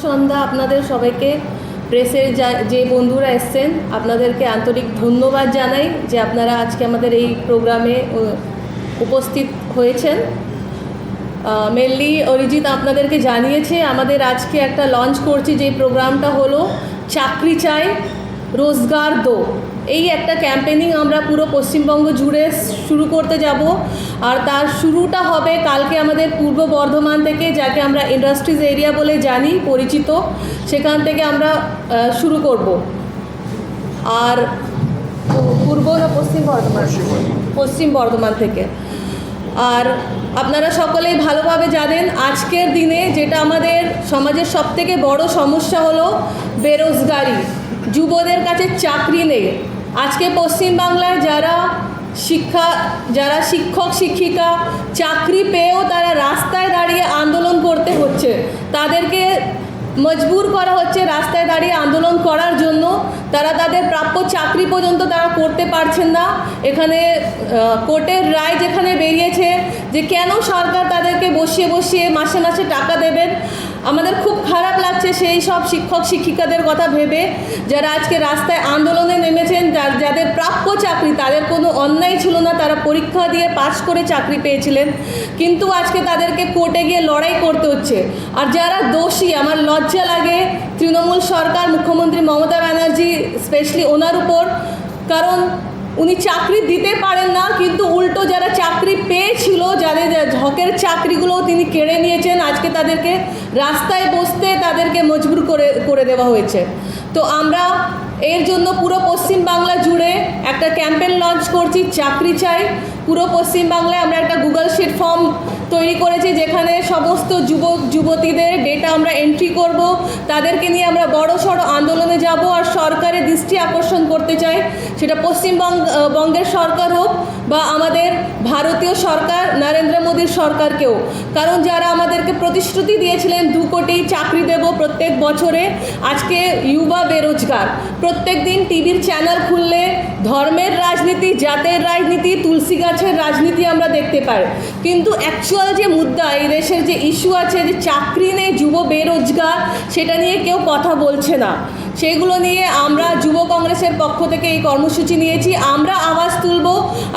সন্ধ্যা আপনাদের সবাইকে, প্রেসের যে বন্ধুরা এসছেন আপনাদেরকে আন্তরিক ধন্যবাদ জানাই যে আপনারা আজকে আমাদের এই প্রোগ্রামে উপস্থিত হয়েছেন। মেনলি অরিজিৎ আপনাদেরকে জানিয়েছে আমাদের আজকে একটা লঞ্চ করছি, যে প্রোগ্রামটা হলো চাকরি চাই রোজগার দো। এই একটা ক্যাম্পেনিং আমরা পুরো পশ্চিমবঙ্গ জুড়ে শুরু করতে যাব, আর তার শুরুটা হবে কালকে আমাদের পূর্ব বর্ধমান থেকে, যাকে আমরা ইন্ডাস্ট্রিজ এরিয়া বলে জানি পরিচিত, সেখান থেকে আমরা শুরু করব। আর পূর্ব না পশ্চিম বর্ধমান থেকে। আর আপনারা সকলেই ভালোভাবে জানেন আজকের দিনে যেটা আমাদের সমাজের সবথেকে বড় সমস্যা হলো বেরোজগারি, যুবদের কাছে চাকরি নেই। আজকে পশ্চিমবাংলায় যারা শিক্ষক শিক্ষিকা চাকরি পেয়েও তারা রাস্তায় দাঁড়িয়ে আন্দোলন করতে হচ্ছে, তাদেরকে মজবুর করা হচ্ছে রাস্তায় দাঁড়িয়ে আন্দোলন করার জন্য। তারা তাদের প্রাপ্য চাকরি পর্যন্ত তারা করতে পারছেন না। এখানে কোর্টের রায় যেখানে বেরিয়েছে যে কেন সরকার তাদেরকে বসিয়ে বসিয়ে মাসে মাসে টাকা দেবেন, আমাদের খুব খারাপ লাগছে সেই সব শিক্ষক শিক্ষিকাদের কথা ভেবে, যারা আজকে রাস্তায় আন্দোলনে নেমেছেন, যাদের প্রাপ্য চাকরি, তাদের কোনো অন্যায় ছিল না, তারা পরীক্ষা দিয়ে পাস করে চাকরি পেয়েছিলেন, কিন্তু আজকে তাদেরকে কোর্টে গিয়ে লড়াই করতে হচ্ছে। আর যারা দোষী, আমার লজ্জা লাগে তৃণমূল সরকার, মুখ্যমন্ত্রী মমতা ব্যানার্জি স্পেশালি ওনার উপর, কারণ উনি চাকরি দিতে পারেন না, কিন্তু উল্টো যারা চাকরি পেয়েছিল, যাদের হকের চাকরিগুলো তিনি কেড়ে নিয়েছেন, আজকে তাদেরকে রাস্তায় বসতে তাদেরকে মজবুর করে দেওয়া হয়েছে। তো আমরা এর জন্য পুরো পশ্চিমবাংলা জুড়ে একটা ক্যাম্পেইন লঞ্চ করছি, চাকরি চাই। পুরো পশ্চিমবাংলায় আমরা একটা গুগল শিট ফর্ম তৈরি করেছি, যেখানে সমস্ত যুবক যুবতীদের ডেটা আমরা এন্ট্রি করব, তাদেরকে নিয়ে আমরা বড়সড় আন্দোলনে যাব। আর সরকারের দৃষ্টি আকর্ষণ করতে চাই, সেটা পশ্চিমবঙ্গের সরকার হোক বা আমাদের ভারতীয় সরকার নরেন্দ্র মোদীর সরকারকেও, কারণ যারা আমাদেরকে প্রতিশ্রুতি দিয়েছিলেন 2 কোটি চাকরি দেব প্রত্যেক বছরে, আজকে যুবা বেরোজগার। প্রত্যেক দিন টিভির চ্যানেল খুললে ধর্মের রাজনীতি, জাতের রাজনীতি, তুলসী গাছের রাজনীতি আমরা দেখতে পাই, কিন্তু অ্যাকচুয়াল যে মুদ্রা, এই দেশের যে ইস্যু আছে, যে চাকরি নেই, যুব বেরোজগার, সেটা নিয়ে কেউ কথা বলছে না। সেগুলো নিয়ে আমরা যুব কংগ্রেসের পক্ষ থেকে এই কর্মসূচি নিয়েছি, আমরা আওয়াজ তুলব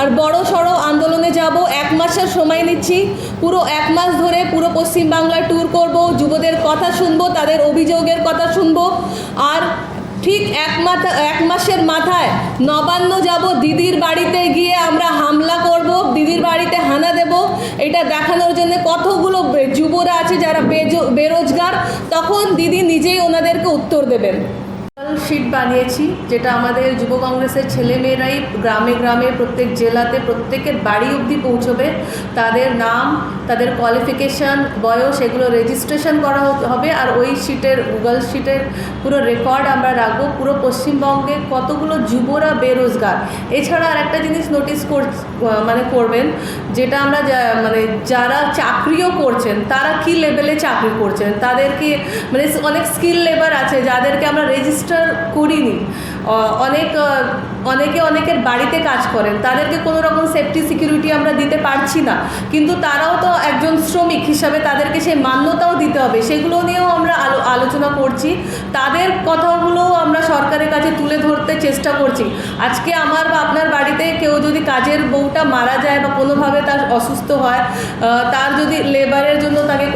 আর বড় সড়ো আন্দোলনে যাব। 1 মাসের সময় নিচ্ছি, পুরো 1 মাস ধরে পুরো পশ্চিমবাংলা ট্যুর করব, যুবদের কথা শুনবো, তাদের অভিযোগের কথা শুনবো। আর ঠিক 1 মাসের মাথায় নবান্ন যাব, দিদির বাড়িতে গিয়ে আমরা হামলা করব, দিদির বাড়িতে হানা দেব, এটা দেখানোর জন্য কতগুলো যুবরা আছে যারা বেরোজগার, তখন দিদি নিজেই ওনাদেরকে উত্তর দেবেন। শিট বানিয়েছি, যেটা আমাদের যুব কংগ্রেসের ছেলেমেয়েরাই গ্রামে গ্রামে প্রত্যেক জেলাতে প্রত্যেকের বাড়ি অবধি পৌঁছবে। তাদের নাম, তাদের কোয়ালিফিকেশান, বয়স, এগুলো রেজিস্ট্রেশন করা হবে। আর ওই শিটের, গুগল শিটের পুরো রেকর্ড আমরা রাখবো, পুরো পশ্চিমবঙ্গে কতগুলো যুবরা বেরোজগার। এছাড়া আর একটা জিনিস নোটিস করবেন, যেটা আমরা যারা চাকরিও করছেন, তারা কি লেভেলে চাকরি করছেন, তাদেরকে অনেক স্কিল লেবার আছে যাদেরকে আমরা রেজিস্টার করিনি। অনেকের বাড়িতে কাজ করেন, তাদেরকে কোনো রকম সেফটি সিকিউরিটি আমরা দিতে পারছি না, কিন্তু তারাও তো একজন শ্রমিক হিসাবে তাদেরকে সেই মান্যতাও দিতে হবে। সেগুলো নিয়েও আমরা আলোচনা করছি, তাদের কথাগুলোও আমরা সরকারের কাছে তুলে ধরতে চেষ্টা করছি। আজকে আমার বা আপনার বাড়িতে কেউ যদি কাজের বউটা মারা যায় বা কোনোভাবে তার অসুস্থ হয়, তার যদি লেবারের জন্য তাকে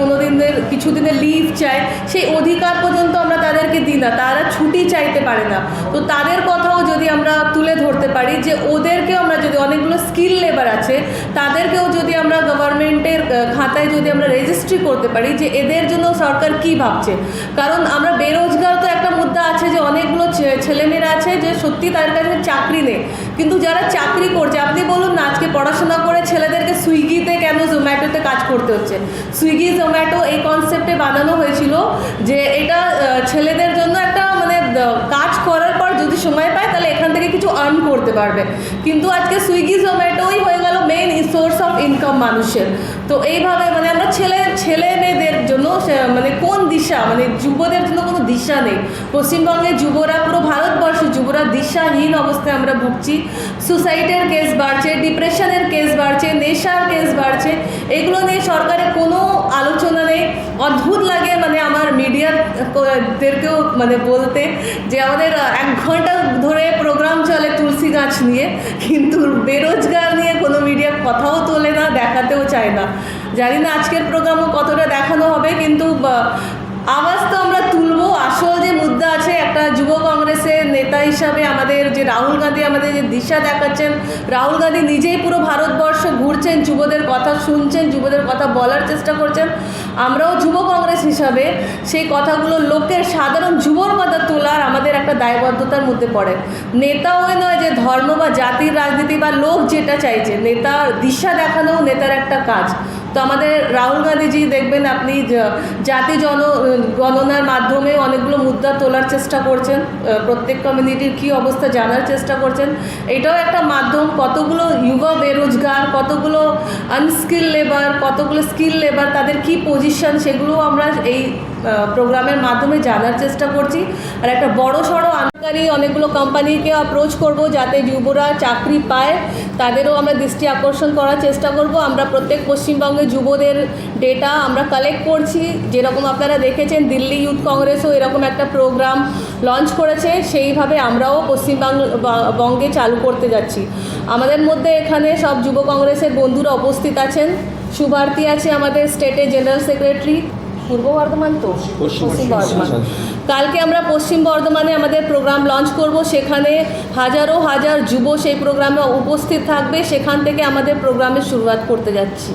কিছুদিনের লিভ চায়, সেই অধিকার পর্যন্ত আমরা তাদেরকে দিই না, তারা ছুটি চাইতে পারে না। তো তাদের কথাও যদি আমরা তুলে ধরতে পারি, যে ওদেরকেও আমরা যদি, অনেকগুলো স্কিল লেবার আছে, তাদেরকেও যদি আমরা গভর্নমেন্টের খাতায় যদি আমরা রেজিস্ট্রি করতে পারি যে এদের জন্য সরকার কি ভাবছে। কারণ আমরা বেরোজগার তো একটা মুদ্রা আছে, যে অনেকগুলো ছেলেমেয়েরা আছে যে সত্যি তাদের কাছে চাকরি নেই, কিন্তু যারা চাকরি করছে, আপনি বলুন না, আজকে পড়াশোনা করে ছেলেদেরকে সুইগিতে কেন জোম্যাটোতে কাজ করতে হচ্ছে। সুইগি জোম্যাটো এই কনসেপ্টে বানানো হয়েছিল যে এটা ছেলেদের জন্য একটা কাজ করার পর যদি সময় পায় তাহলে এখান থেকে কিছু আর্ন করতে পারবে, কিন্তু আজকে সুইগি জোম্যাটোই হয়ে গেল মেইন সোর্স অফ ইনকাম মানুষের। তো এইভাবে আমরা ছেলে মেয়েদের জন্য কোন দিশা, যুবদের জন্য কোনো দিশা নেই। পশ্চিমবঙ্গের যুবরা, পুরো ভারতবর্ষের যুবরা দিশাহীন অবস্থায় আমরা ভুগছি। সুসাইডের কেস বাড়ছে, ডিপ্রেশনের কেস বাড়ছে, নেশার কেস বাড়ছে, এগুলো নিয়ে সরকারের কোনো আলোচনা নেই। অদ্ভুত লাগে আমার মিডিয়াদেরকেও মানে বলতে যে আমাদের 1 ঘন্টা ধরে প্রোগ্রাম চলে তুলসী গাছ নিয়ে, কিন্তু বেরোজগার নিয়ে কোনো মিডিয়া কথাও তোলে না, দেখাতেও চায় না। জানি না আজকের প্রোগ্রামও কতটা দেখানো হবে, কিন্তু আওয়াজ তো আমরা তুলবো। আসল যে মুদ্রা আছে, একটা যুব কংগ্রেসের নেতা হিসাবে আমাদের যে রাহুল গান্ধী আমাদের যে দিশা দেখাচ্ছেন, রাহুল গান্ধী নিজেই পুরো ভারতবর্ষ ঘুরছেন, যুবদের কথা শুনছেন, যুবদের কথা বলার চেষ্টা করছেন। আমরাও যুব কংগ্রেস হিসাবে সেই কথাগুলো লোকের সাধারণ যুবর কথা তোলার আমাদের একটা দায়বদ্ধতার মধ্যে পড়ে। নেতা ওই নয় যে ধর্ম বা জাতির রাজনীতি বা লোক যেটা চাইছে, নেতার দিশা দেখানোও নেতার একটা কাজ। তো আমাদের রাহুল গান্ধীজি দেখবেন আপনি জাতি গণনার মাধ্যমে অনেকগুলো মুদ্রা তোলার চেষ্টা করছেন, প্রত্যেক কমিউনিটির কী অবস্থা জানার চেষ্টা করছেন। এটাও একটা মাধ্যম। কতগুলো যুবা বেরোজগার, কতগুলো আনস্কিল লেবার, কতগুলো স্কিল লেবার, তাদের কি পজিশন, সেগুলো আমরা এই প্রোগ্রামের মাধ্যমে জানার চেষ্টা করছি। আর একটা বড় সড়ো আনকারী অনেকগুলো কোম্পানিকে অ্যাপ্রোচ করব যাতে যুবরা চাকরি পায়, তাদেরও আমরা দৃষ্টি আকর্ষণ করার চেষ্টা করব। আমরা প্রত্যেক পশ্চিমবঙ্গে যুবদের ডেটা আমরা কালেক্ট করছি। যেরকম আপনারা দেখেছেন দিল্লি ইউথ কংগ্রেসও এরকম একটা প্রোগ্রাম লঞ্চ করেছে, সেইভাবে আমরাও পশ্চিমবঙ্গে চালু করতে যাচ্ছি। আমাদের মধ্যে এখানে সব যুব কংগ্রেসের বন্ধুরা উপস্থিত আছেন। সুভারতী আছে আমাদের স্টেটের জেনারেল সেক্রেটারি, পূর্ব বর্ধমান তো পশ্চিম বর্ধমান। কালকে আমরা পশ্চিম বর্ধমানে আমাদের প্রোগ্রাম লঞ্চ করব, সেখানে হাজার যুব সেই প্রোগ্রামে উপস্থিত থাকবে। সেখান থেকে আমাদের প্রোগ্রামের শুরুয়াত করতে যাচ্ছি।